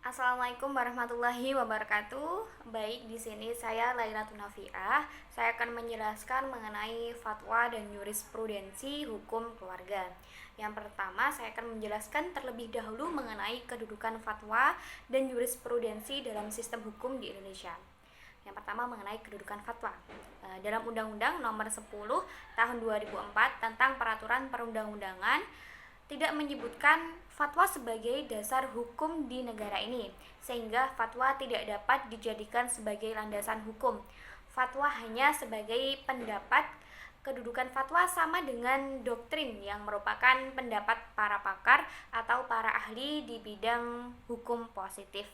Assalamualaikum warahmatullahi wabarakatuh. Baik, di sini saya Lailatun Nafiah. Saya akan menjelaskan mengenai fatwa dan jurisprudensi hukum keluarga. Yang pertama, saya akan menjelaskan terlebih dahulu mengenai kedudukan fatwa dan jurisprudensi dalam sistem hukum di Indonesia. Yang pertama mengenai kedudukan fatwa. Dalam Undang-Undang Nomor 10 Tahun 2004 tentang Peraturan Perundang-undangan tidak menyebutkan fatwa sebagai dasar hukum di negara ini, sehingga fatwa tidak dapat dijadikan sebagai landasan hukum. Fatwa hanya sebagai pendapat. Kedudukan fatwa sama dengan doktrin yang merupakan pendapat para pakar atau para ahli di bidang hukum positif.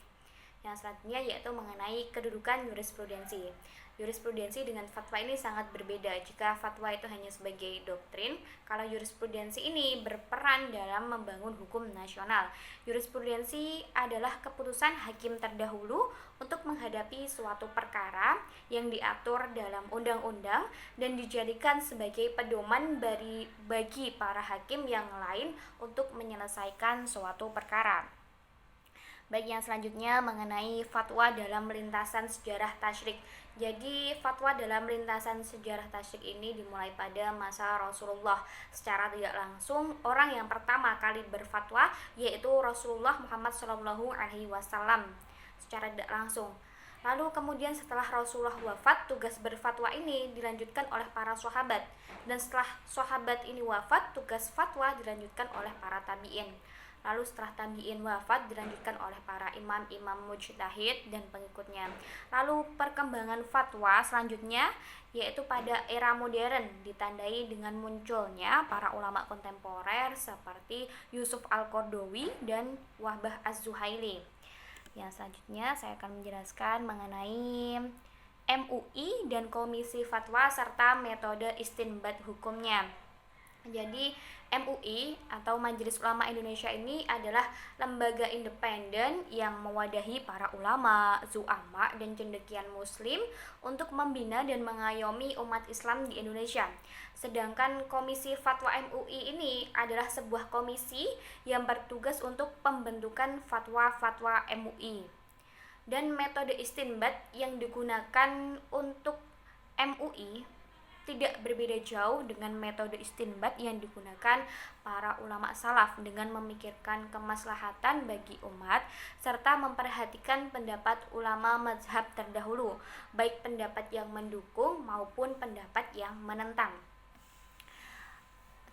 Yang selanjutnya yaitu mengenai kedudukan jurisprudensi. Jurisprudensi dengan fatwa ini sangat berbeda. Jika fatwa itu hanya sebagai doktrin, kalau jurisprudensi ini berperan dalam membangun hukum nasional. Jurisprudensi adalah keputusan hakim terdahulu untuk menghadapi suatu perkara yang diatur dalam undang-undang dan dijadikan sebagai pedoman bagi para hakim yang lain untuk menyelesaikan suatu perkara. Baik, yang selanjutnya mengenai fatwa dalam lintasan sejarah tasyrik. Jadi fatwa dalam lintasan sejarah tasyrik ini dimulai pada masa Rasulullah. Secara tidak langsung, orang yang pertama kali berfatwa yaitu Rasulullah Muhammad SAW. Secara tidak langsung. Lalu kemudian setelah Rasulullah wafat, tugas berfatwa ini dilanjutkan oleh para sahabat. Dan setelah sahabat ini wafat, tugas fatwa dilanjutkan oleh para tabi'in. Lalu setelah tabi'in wafat dilanjutkan oleh para imam-imam mujtahid dan pengikutnya. Lalu perkembangan fatwa selanjutnya yaitu pada era modern ditandai dengan munculnya para ulama kontemporer seperti Yusuf Al-Qaradawi dan Wahbah Az-Zuhaili. Yang selanjutnya saya akan menjelaskan mengenai MUI dan Komisi Fatwa serta metode istinbat hukumnya. Jadi MUI atau Majelis Ulama Indonesia ini adalah lembaga independen yang mewadahi para ulama, zu'ama, dan cendekian muslim untuk membina dan mengayomi umat Islam di Indonesia. Sedangkan Komisi Fatwa MUI ini adalah sebuah komisi yang bertugas untuk pembentukan fatwa-fatwa MUI. Dan metode istinbat yang digunakan untuk MUI tidak berbeda jauh dengan metode istinbat yang digunakan para ulama salaf dengan memikirkan kemaslahatan bagi umat serta memperhatikan pendapat ulama mazhab terdahulu, baik pendapat yang mendukung maupun pendapat yang menentang.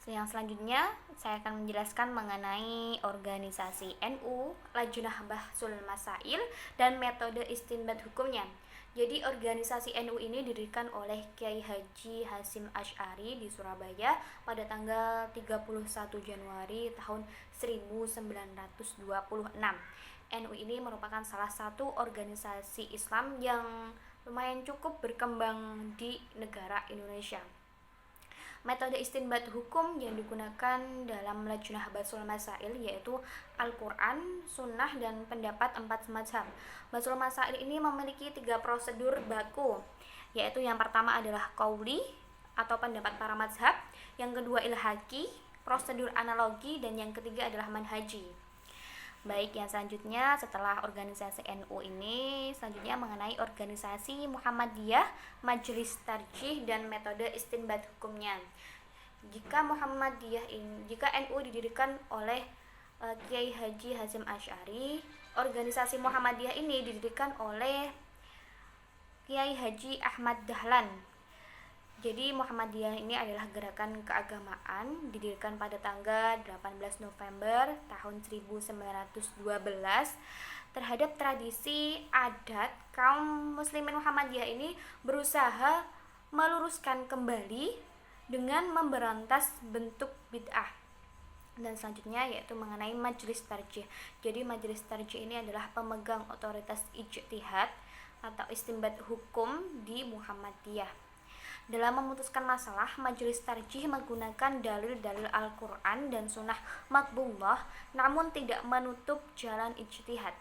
Yang selanjutnya saya akan menjelaskan mengenai organisasi NU, Lajnah Bahsul Masail, dan metode istinbat hukumnya. Jadi organisasi NU ini didirikan oleh Kiai Haji Hasyim Asy'ari di Surabaya pada tanggal 31 Januari tahun 1926. NU ini merupakan salah satu organisasi Islam yang lumayan cukup berkembang di negara Indonesia. Metode istinbat hukum yang digunakan dalam Lajnah Bahsul Masail yaitu Al-Quran, Sunnah, dan pendapat 4 mazhab. Bahsul Masail ini memiliki 3 prosedur baku, yaitu yang pertama adalah qauli atau pendapat para mazhab, yang kedua ilhaqi, prosedur analogi, dan yang ketiga adalah manhaji. Baik, yang selanjutnya setelah organisasi NU ini, selanjutnya mengenai organisasi Muhammadiyah, Majelis Tarjih, dan metode istinbat hukumnya. Jika NU didirikan oleh Kiai Haji Hasyim Asy'ari, organisasi Muhammadiyah ini didirikan oleh Kiai Haji Ahmad Dahlan. Jadi Muhammadiyah ini adalah gerakan keagamaan didirikan pada tanggal 18 November tahun 1912 terhadap tradisi adat kaum muslimin Muhammadiyah ini berusaha meluruskan kembali dengan memberantas bentuk bid'ah. Dan selanjutnya yaitu mengenai Majelis Tarjih. Jadi Majelis Tarjih ini adalah pemegang otoritas ijtihad atau istinbat hukum di Muhammadiyah. Dalam memutuskan masalah, Majelis Tarjih menggunakan dalil-dalil Al-Quran dan Sunnah Maqbullah, namun tidak menutup jalan ijtihad.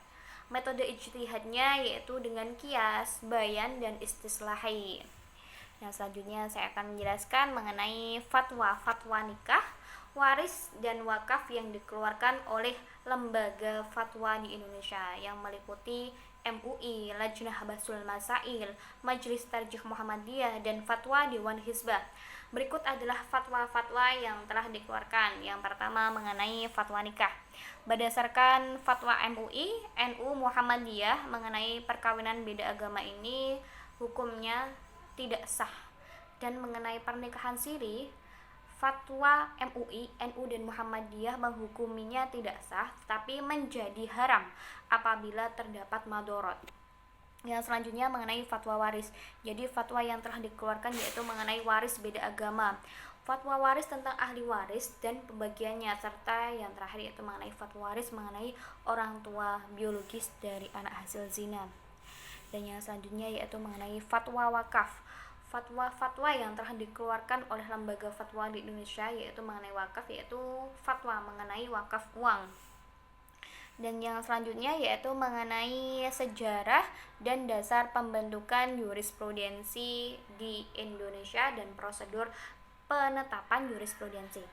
Metode ijtihadnya yaitu dengan qiyas, bayan, dan istislahi. Yang selanjutnya saya akan menjelaskan mengenai fatwa nikah. waris dan wakaf yang dikeluarkan oleh lembaga fatwa di Indonesia yang meliputi MUI, Lajnah Bahsul Masail, Majelis Tarjih Muhammadiyah, dan Fatwa Dewan Hizbah. Berikut adalah fatwa-fatwa yang telah dikeluarkan. Yang pertama mengenai fatwa nikah. Berdasarkan fatwa MUI, NU Muhammadiyah mengenai perkawinan beda agama ini hukumnya tidak sah. Dan mengenai pernikahan siri, fatwa MUI, NU dan Muhammadiyah menghukuminya tidak sah, tapi menjadi haram apabila terdapat madorot. Yang selanjutnya mengenai fatwa waris. Jadi fatwa yang telah dikeluarkan yaitu mengenai waris beda agama. Fatwa waris tentang ahli waris dan pembagiannya, serta yang terakhir yaitu mengenai fatwa waris mengenai orang tua biologis dari anak hasil zina. Dan yang selanjutnya yaitu mengenai fatwa wakaf. Fatwa-fatwa yang telah dikeluarkan oleh lembaga fatwa di Indonesia yaitu mengenai wakaf, yaitu fatwa mengenai wakaf uang. Dan yang selanjutnya yaitu mengenai sejarah dan dasar pembentukan jurisprudensi di Indonesia dan prosedur penetapan jurisprudensi.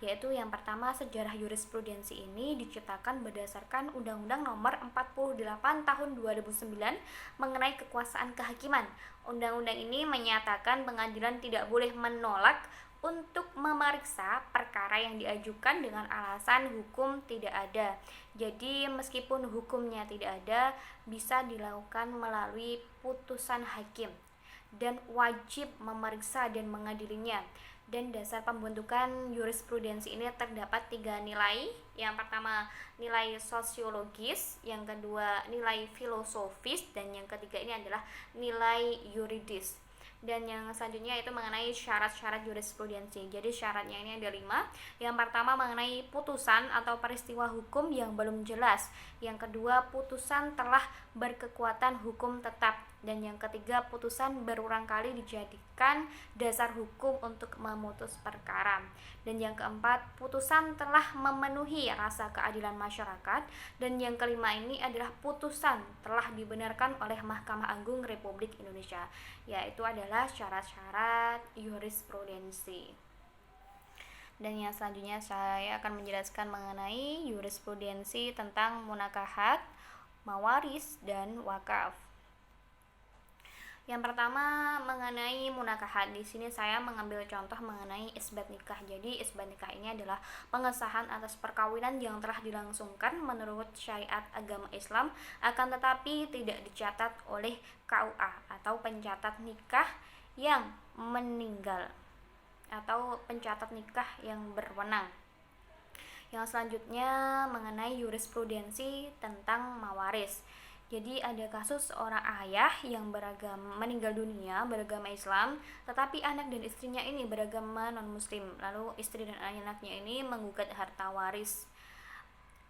Yaitu yang pertama, sejarah jurisprudensi ini diciptakan berdasarkan Undang-Undang Nomor 48 Tahun 2009 mengenai kekuasaan kehakiman. Undang-undang ini menyatakan pengadilan tidak boleh menolak untuk memeriksa perkara yang diajukan dengan alasan hukum tidak ada. Jadi meskipun hukumnya tidak ada, bisa dilakukan melalui putusan hakim dan wajib memeriksa dan mengadilinya. Dan dasar pembentukan jurisprudensi ini terdapat 3 nilai. Yang pertama nilai sosiologis, yang kedua nilai filosofis, dan yang ketiga ini adalah nilai yuridis. Dan yang selanjutnya itu mengenai syarat-syarat jurisprudensi. Jadi syaratnya ini ada 5. Yang pertama mengenai putusan atau peristiwa hukum yang belum jelas. Yang kedua, putusan telah berkekuatan hukum tetap. Dan yang ketiga, putusan berulang kali dijadikan dasar hukum untuk memutus perkara. Dan yang keempat, putusan telah memenuhi rasa keadilan masyarakat. Dan yang kelima ini adalah putusan telah dibenarkan oleh Mahkamah Agung Republik Indonesia. Yaitu adalah syarat-syarat jurisprudensi. Dan yang selanjutnya saya akan menjelaskan mengenai jurisprudensi tentang munakahat, mawaris, dan wakaf. Yang pertama mengenai munakahat. Di sini saya mengambil contoh mengenai isbat nikah. Jadi isbat nikah ini adalah pengesahan atas perkawinan yang telah dilangsungkan menurut syariat agama Islam, akan tetapi tidak dicatat oleh KUA atau pencatat nikah yang meninggal atau pencatat nikah yang berwenang. Yang selanjutnya mengenai jurisprudensi tentang mawaris. Jadi ada kasus seorang ayah yang meninggal dunia beragama Islam, tetapi anak dan istrinya ini beragama non-muslim. Lalu istri dan anaknya ini menggugat harta waris.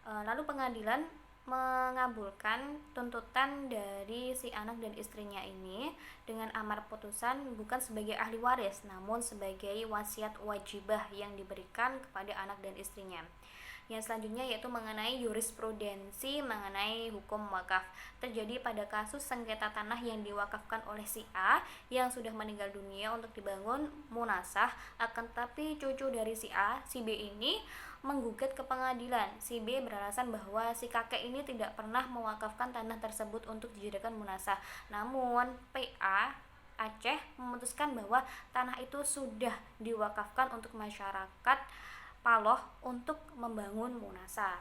Lalu pengadilan mengabulkan tuntutan dari si anak dan istrinya ini dengan amar putusan bukan sebagai ahli waris, namun sebagai wasiat wajibah yang diberikan kepada anak dan istrinya. Yang selanjutnya yaitu mengenai jurisprudensi mengenai hukum wakaf. Terjadi pada kasus sengketa tanah yang diwakafkan oleh si A yang sudah meninggal dunia untuk dibangun munasah, akan tetapi cucu dari si A, si B ini menggugat ke pengadilan. Si B beralasan bahwa si kakek ini tidak pernah mewakafkan tanah tersebut untuk dijadikan munasah. Namun PA Aceh memutuskan bahwa tanah itu sudah diwakafkan untuk masyarakat Paloh untuk membangun munasah.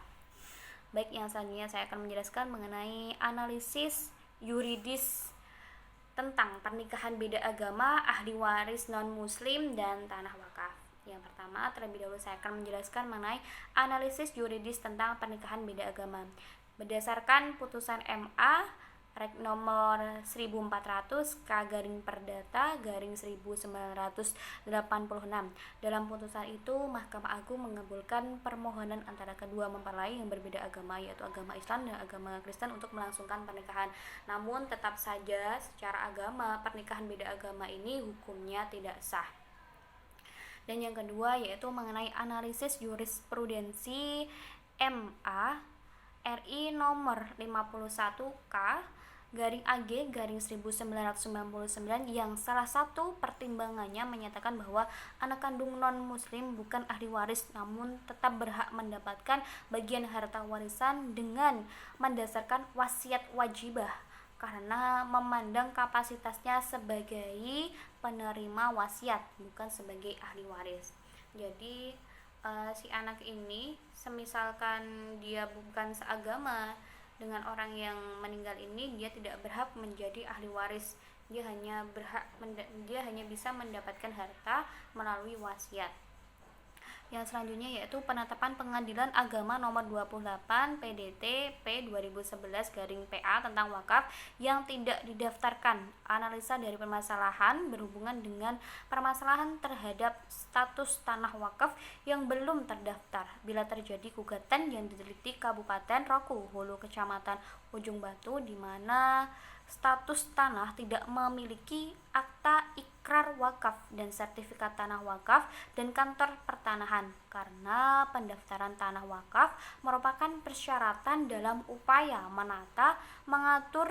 Baik, yang selanjutnya saya akan menjelaskan mengenai analisis yuridis tentang pernikahan beda agama, ahli waris non-muslim, dan tanah wakaf. Yang pertama, terlebih dahulu saya akan menjelaskan mengenai analisis yuridis tentang pernikahan beda agama. Berdasarkan putusan MA Rek nomor 1400 K Perdata 1986. Dalam putusan itu, Mahkamah Agung mengabulkan permohonan antara kedua mempelai yang berbeda agama, yaitu agama Islam dan agama Kristen, untuk melangsungkan pernikahan. Namun tetap saja secara agama pernikahan beda agama ini hukumnya tidak sah. Dan yang kedua yaitu mengenai analisis jurisprudensi MA RI nomor 51 K garing AG garing 1999 yang salah satu pertimbangannya menyatakan bahwa anak kandung non-muslim bukan ahli waris namun tetap berhak mendapatkan bagian harta warisan dengan mendasarkan wasiat wajibah karena memandang kapasitasnya sebagai penerima wasiat bukan sebagai ahli waris. Jadi si anak ini semisalkan dia bukan seagama dengan orang yang meninggal ini, dia tidak berhak menjadi ahli waris. Dia hanya bisa mendapatkan harta melalui wasiat. Yang selanjutnya yaitu penetapan Pengadilan Agama nomor 28 PDT P 2011/PA tentang wakaf yang tidak didaftarkan. Analisa dari permasalahan berhubungan dengan permasalahan terhadap status tanah wakaf yang belum terdaftar. Bila terjadi gugatan yang diteliti Kabupaten Roku Hulu, Kecamatan Ujung Batu, di mana status tanah tidak memiliki akta ikrar wakaf dan sertifikat tanah wakaf dan kantor pertanahan, karena pendaftaran tanah wakaf merupakan persyaratan dalam upaya menata, mengatur,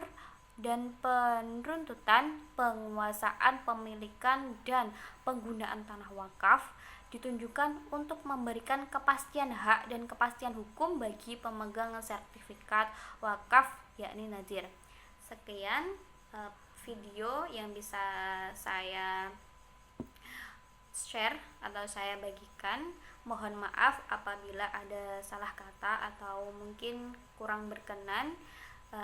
dan penuntutan penguasaan pemilikan dan penggunaan tanah wakaf ditunjukkan untuk memberikan kepastian hak dan kepastian hukum bagi pemegang sertifikat wakaf yakni nazir. Sekian video yang bisa saya share atau saya bagikan. Mohon maaf apabila ada salah kata atau mungkin kurang berkenan.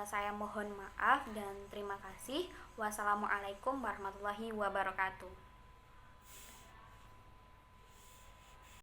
Saya mohon maaf dan terima kasih. Wassalamualaikum warahmatullahi wabarakatuh.